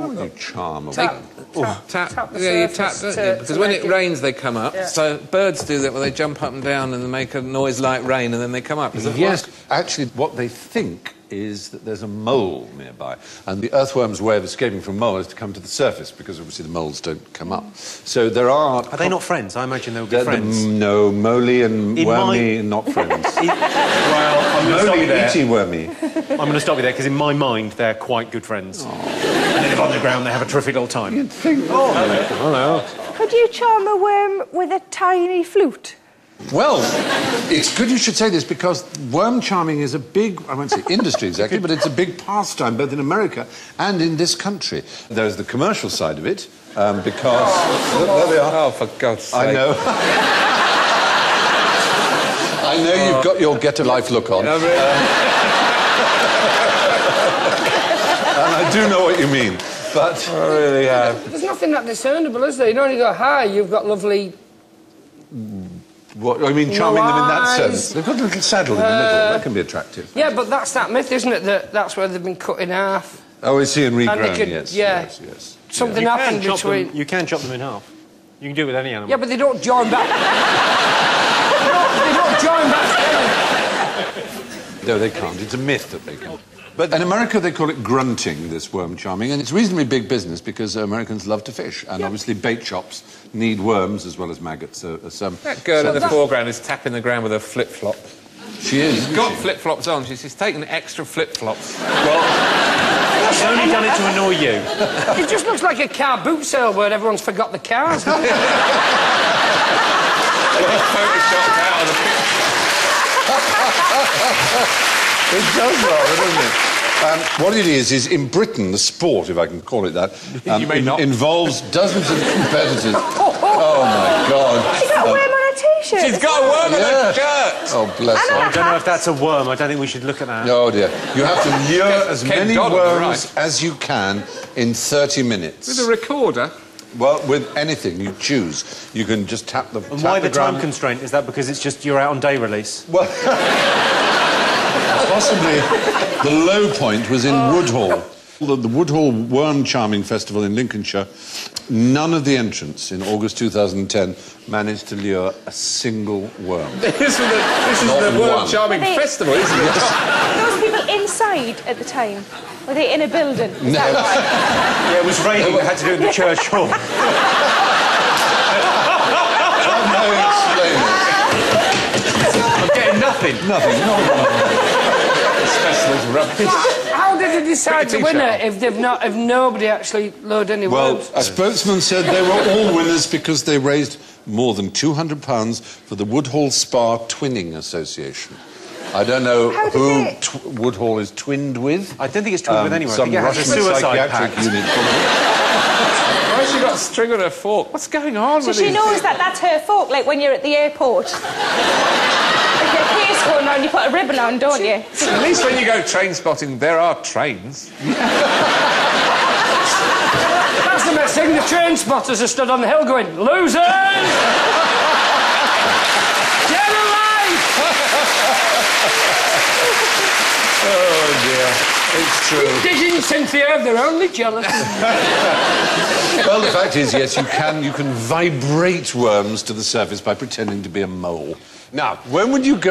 You charm a Tap, worm. tap the surface because when it rains, they come up. Yeah. So birds do that, where they jump up and down and they make a noise like rain, and then they come up. Is that yes, actually, what they think is that there's a mole nearby, and the earthworm's way of escaping from mole is to come to the surface, because obviously the moles don't come up. So there are... Are they not friends? I imagine they would be friends. No, Moley and Wormy not friends. Well, I'm going to stop you there. Moley, Wormy. I'm going to stop you there, because in my mind, they're quite good friends. And they live on the ground, they have a terrific little time. You'd think... Oh, hello. Could you charm a worm with a tiny flute? Well, it's good you should say this, because worm charming is a big, I won't say industry exactly, but it's a big pastime both in America and in this country. There's the commercial side of it, because... there they are. Oh, for God's sake. I know. I know you've got your get-a-life look on. No, really? And I do know what you mean, but... I really have. There's nothing that discernible, is there? You don't only go, hi, you've got lovely... What, I mean, charming them in that sense. They've got a little saddle in the middle. That can be attractive. Yeah, but that's that myth, isn't it? That's where they've been cut in half. Oh, I see, and regrown, yes. Yes. Something happened between... You can chop them in half. You can do it with any animal. Yeah, but they don't join back. they don't join back together. No, they can't. It's a myth that they can. But in America, they call it grunting, this worm charming, and it's reasonably big business because Americans love to fish, and obviously bait shops need worms as well as maggots. That girl in the foreground is tapping the ground with her flip-flop. She is. She's got flip-flops on. She's taken extra flip-flops. Well, she's only done it to annoy you. It just looks like a car boot sale where everyone's forgot the cars. Photoshopped out of the picture. It does rather, doesn't it? What it is in Britain, the sport, if I can call it that, you may not. Involves dozens of competitors. Oh, my God. She's got a worm on her T-shirt. She's got a worm on her shirt. Oh, bless her. I don't know if that's a worm. I don't think we should look at that. Oh, dear. You have to lure as many worms as you can in 30 minutes. With a recorder? Well, with anything you choose. You can just tap the... And why the time constraint? Is that because it's just you're out on day release? Well... Possibly the low point was in Woodhall. The Woodhall Worm Charming Festival in Lincolnshire. None of the entrants in August 2010 managed to lure a single worm. This is the Worm Charming Festival, isn't it? Those people inside at the time? Were they in a building? Is that right? Yeah, it was raining. They had to do it in the church hall. I'm getting nothing. Nothing. No. How did they decide the winner if nobody actually lured any worms? Well, a spokesman said they were all winners because they raised more than £200 for the Woodhall Spa Twinning Association. I don't know who Woodhall is twinned with. I don't think it's twinned with anyone. Some I think it has Russian a suicide psychiatric pact. unit. Why has she got a string on her fork? What's going on with she knows that that's her fork, like when you're at the airport. If your face going on, you put a ribbon on, don't you? At least when you go train spotting, there are trains. That's the best thing. The train spotters are stood on the hill going, losers! Get alive! Oh, dear. It's true. Digging Cynthia, they're only jealous. Well, the fact is, yes, you can vibrate worms to the surface by pretending to be a mole. Now, when would you go